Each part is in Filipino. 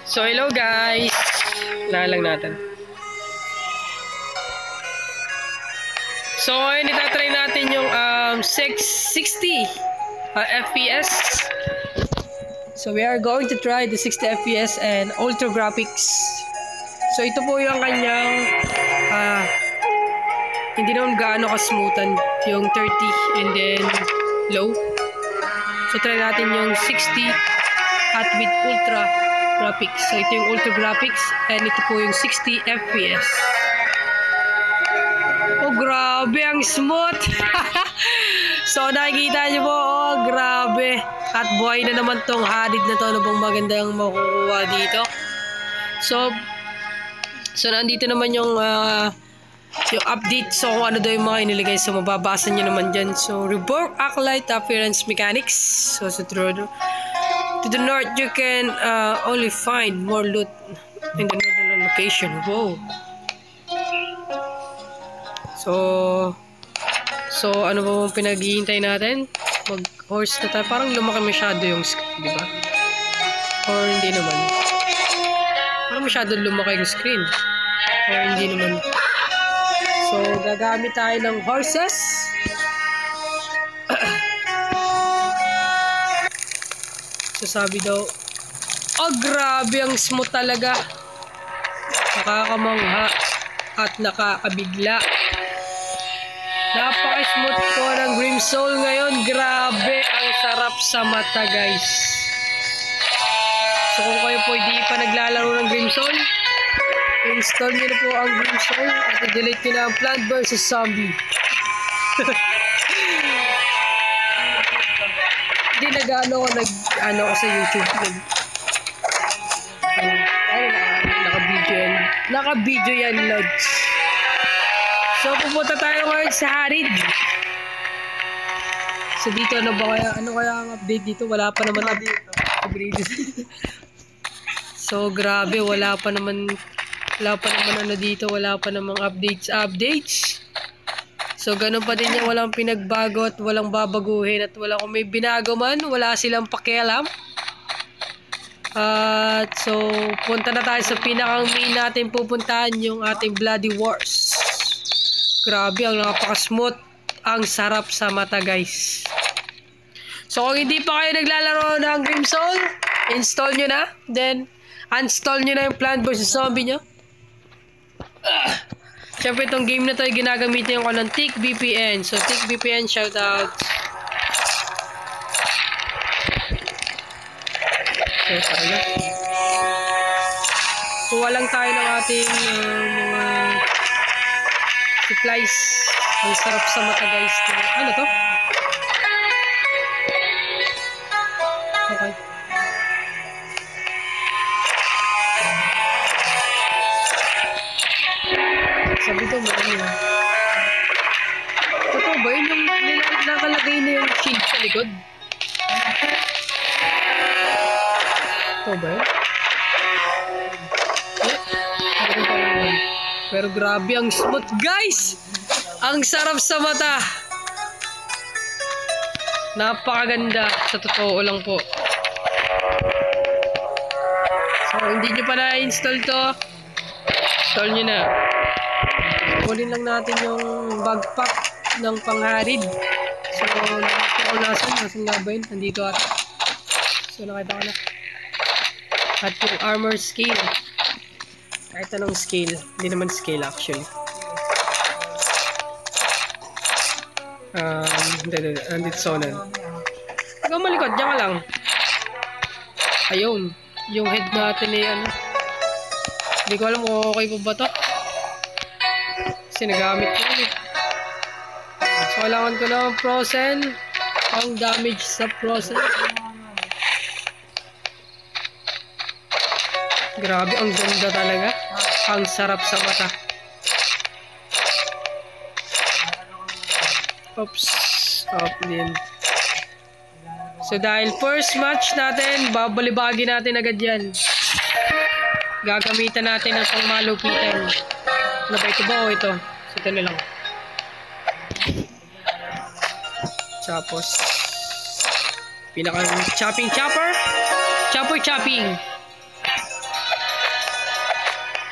So hello guys, lalang natin. So ngayon itatry natin yung 60 FPS. So we are going to try the 60 FPS and ultra graphics. So ito po yung kanyang hindi naman gaano ka-smoothan yung 30 and then low. So try natin yung 60 at with ultra graphics. So ito yung ultra graphics and ito po yung 60 FPS. Oh grabe, ang smooth. So nakikita nyo po, oh grabe. At buhay na naman tong hadid na to. Ano bang magandang makukuha dito? So nandito naman yung update. So kung ano daw yung mga inilagay. So mababasa nyo naman dyan. So Reborn Acolyte Appearance Mechanics. So to the north you can only find more loot in the northern location. Wow. So ano ba mong pinag-iintay natin? Mag-horse na tayo. Parang lumaki masyado yung screen, di ba? Or hindi naman. Parang masyado lumaki yung screen. Or hindi naman. So, gagamit tayo ng horses. So, sabi daw, oh, grabe, ang smooth talaga. Nakakamangha at nakakabigla. Napaka-smooth po ng Grim Soul ngayon. Grabe, ang sarap sa mata, guys. So, kung kayo po hindi pa naglalaro ng Grim Soul, install nyo na po ang Grim Soul at i-delete nyo na ang Plant vs. Zombie. Hindi nag-ano ko ko sa YouTube. Naka-video yan, Lods. So, pupunta tayo ngayon sa Harid. So, dito ano kaya ang update dito? Wala pa naman update. So, grabe, wala pa naman ano dito, wala pa namang updates. So, ganun pa din yan, walang pinagbago at walang babaguhin at kung may binago man, wala silang pakialam. At so, punta na tayo sa pinakang main natin pupuntahan, yung ating Bloody Wars. Grabe, ang napaka-smooth, ang sarap sa mata, guys. So, kung hindi pa kayo naglalaro ng Grim Soul, install nyo na, then uninstall nyo na yung Plant vs. Zombie nyo. Siyempre itong game na to ay ginagamitin ko ng TickVPN. So TickVPN, shoutout. So talaga. Kuha lang tayo ng ating mga supplies. Ang sarap sa mata, guys. Ano to? Okay. Sabi ko, totoo ba yun? Yung nakalagay na yung shield sa likod? Totoo ba yun? Pero grabe, ang smooth, guys! Ang sarap sa mata! Napakaganda. Sa totoo lang po. So, hindi nyo pa na-install to, install nyo na. Kunin lang natin yung backpack ng pangharid. So, nakita ko nasan nga ba yun? Nandito ata. So, nakita ko na. At yung armor scale. Kahit anong scale. Hindi naman scale actually. Nandito sonan. Huwag malikot. Diyan ka lang. Ayun. Yung head natin ay ano. Hindi ko alam kung okay po ba to. Kasi nagamit ko ulit. So, kailangan ko ng Frozen. Ang damage sa Frozen. Grabe, ang ganda talaga. Ang sarap sa mata. Oops. Stop din. So, dahil first match natin, babalibagi natin agad yan. Gagamitan natin ang pangmalupitan. Ano ba ito ba o ito? So, ito na lang. Tapos, pinaka chopping chopper. Chopper chopping.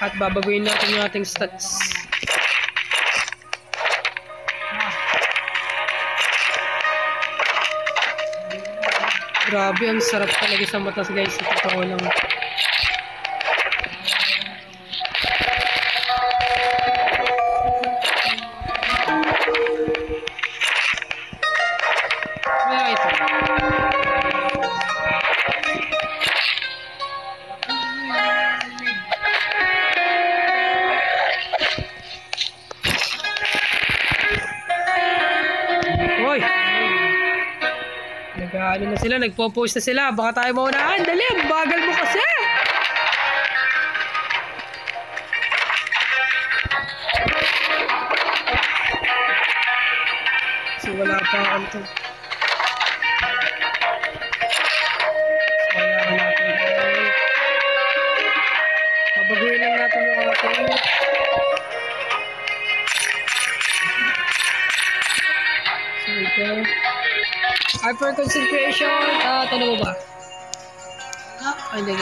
At babaguhin natin yung ating stats. Grabe, ang sarap talaga sa mata guys. Sa totoo lang. Kaya ito. Hoy! Nag-ano na sila, nagpo-post na sila. Baka tayo maunahan. Dali, ang bagal mo kasi. So, wala pa akong to. Kailangan natin. Pabaguhin lang natin yung ating. So, ito. Hyper concentration. Ano ba? Ay, hindi.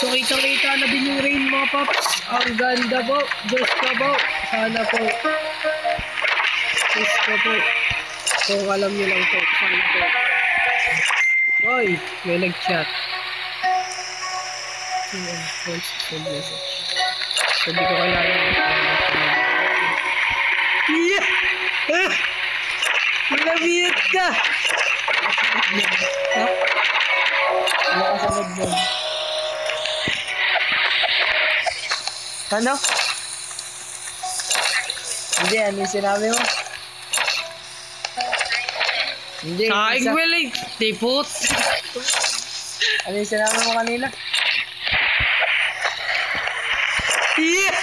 So, kita na din yung rain mga paps. Ang ganda po. Diyos ko po. Sana po. Diyos ko po. Kung alam nyo lang po. Sana po. Oy, may nag-chat. Send message. So, hindi ko kailangan. Yeah! Malabiyat ka! Ha? Wala ka sa nagdon. Ano? Hindi, ano yung sinabi mo? Hindi. Saing wilig! Tipot! Ano yung sinabi mo kanina? Yeah!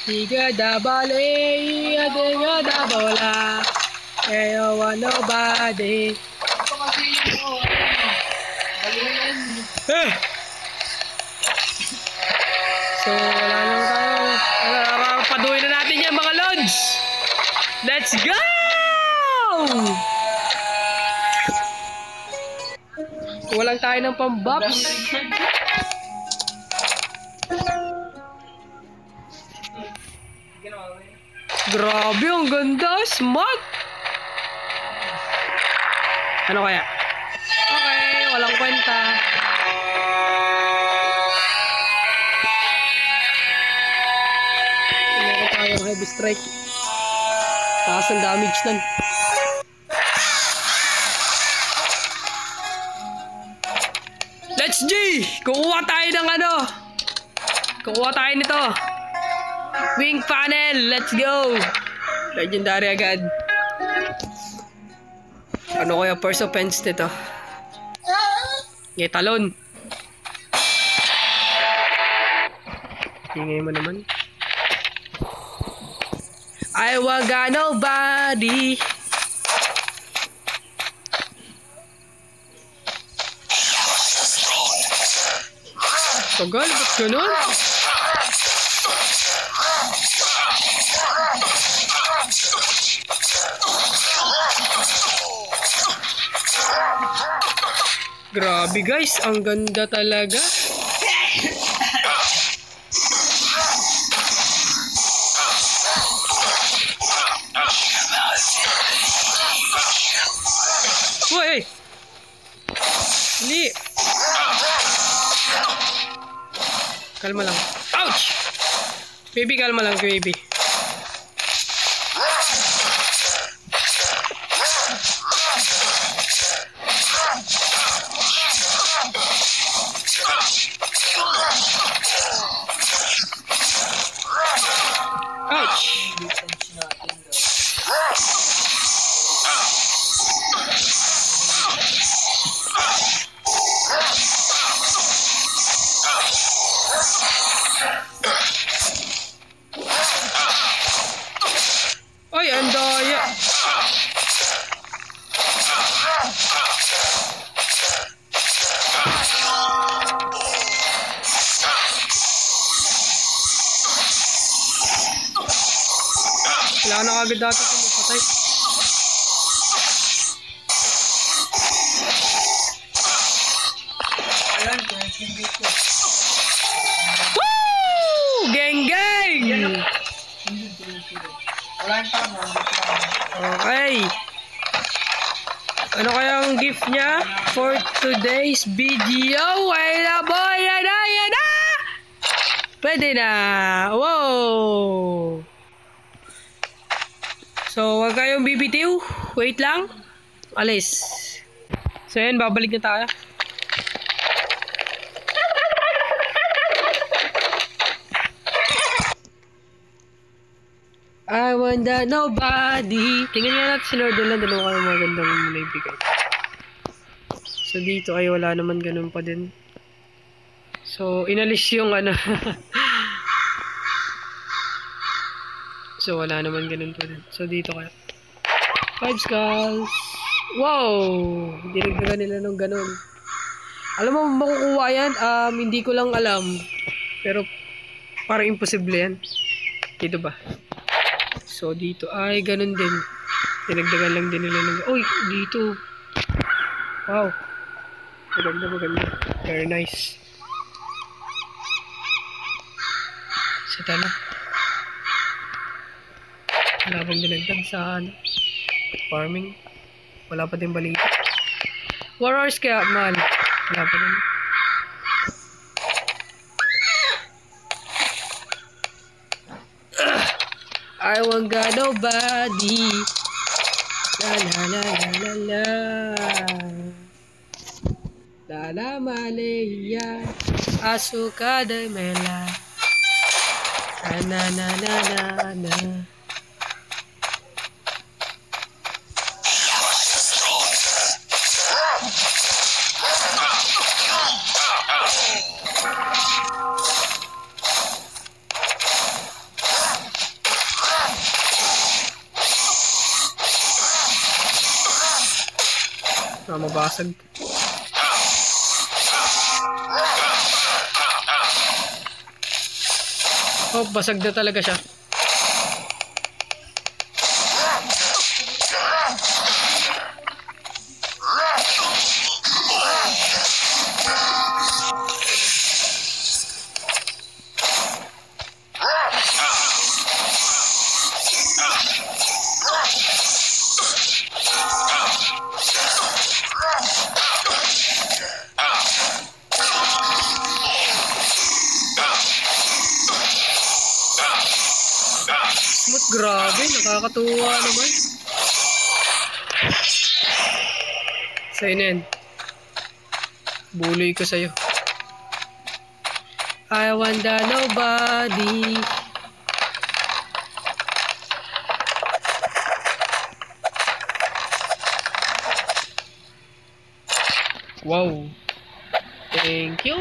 Tiga da bale, tiga da bola. Eyo wa nobody. So, wala lang tayo. Paduhin na natin yan mga lods. Let's go! Walang tayo ng pambops. Grabe, ang ganda. Smart. Ano kaya? Okay, walang kwenta. Meron tayong heavy strike. Taas ang damage nun. Let's G! Kukuha tayo ng ano? Kukuha tayo nito. Wing panel, let's go! Legendary agad. Ano kaya first offense nito? Talon. Tingay mo naman. I waga nobody. Tagal, ba't ganun? Grabe guys, ang ganda talaga. Uy! Hindi! Kalma lang. Ouch! Baby, kalma lang, baby. Kailangan na agad natin ito mapatay. Ayan, connection dito. Woo! Gang gang! Wala yung tama. Okay. Ano kayang gift niya for today's video? Ay na boy! Yan na! Pwede na! Wow! So, huwag kayong bibitiw. Wait lang. Alis. So, yan. Babalik na tayo. I want that nobody. Tingnan nga natin si Lord lang. Dalawa kayo magandang naibigay. So, dito ay wala naman ganun pa din. So, inalis yung ano. So, wala naman ganun pa din. So, dito kaya. 5 skulls. Wow! Dinagdagan nila ng ganun. Alam mo, makukuha yan? Hindi ko lang alam. Pero, parang imposible yan. Dito ba? So, dito ay ganun din. Dinagdagan lang din nila ng... Uy! Dito! Wow! Maganda. Very nice. Sita na. Wala bang dinagdag sa farming? Wala pa din balita. 4 hours kaya, man. Wala pa din. I won't got nobody. La la la la la la. La la Maleya. Asuka de mela. Na na na na na. Mabasag. Oh, basag na talaga siya. Grabe, nakakatuwa naman. Sa'yo na yan. Buloy ko sa'yo. I want the nobody. Wow. Thank you.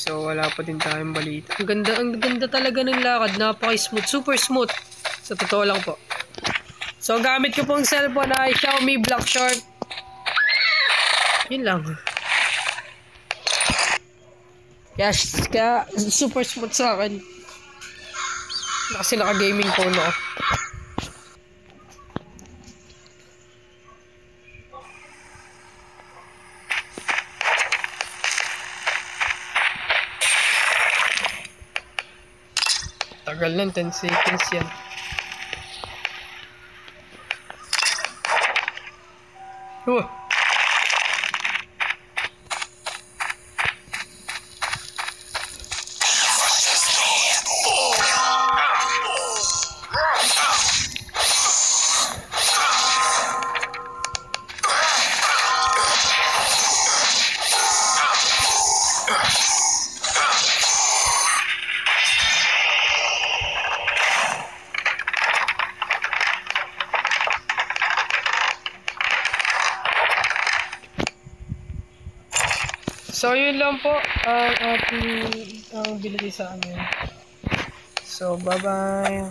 So, wala pa din tayong balita. Ang ganda talaga ng lakad. Napaka-smooth. Super smooth. Sa totoo lang po. So, gamit ko pong cellphone ay Xiaomi Black Shark. Yun lang. Yes, kaya super smooth sa akin. Kasi naka-gaming phone ako. Tagal lang, 10 seconds yan. So, yun lang po ang ating binili sa amin. So, bye-bye.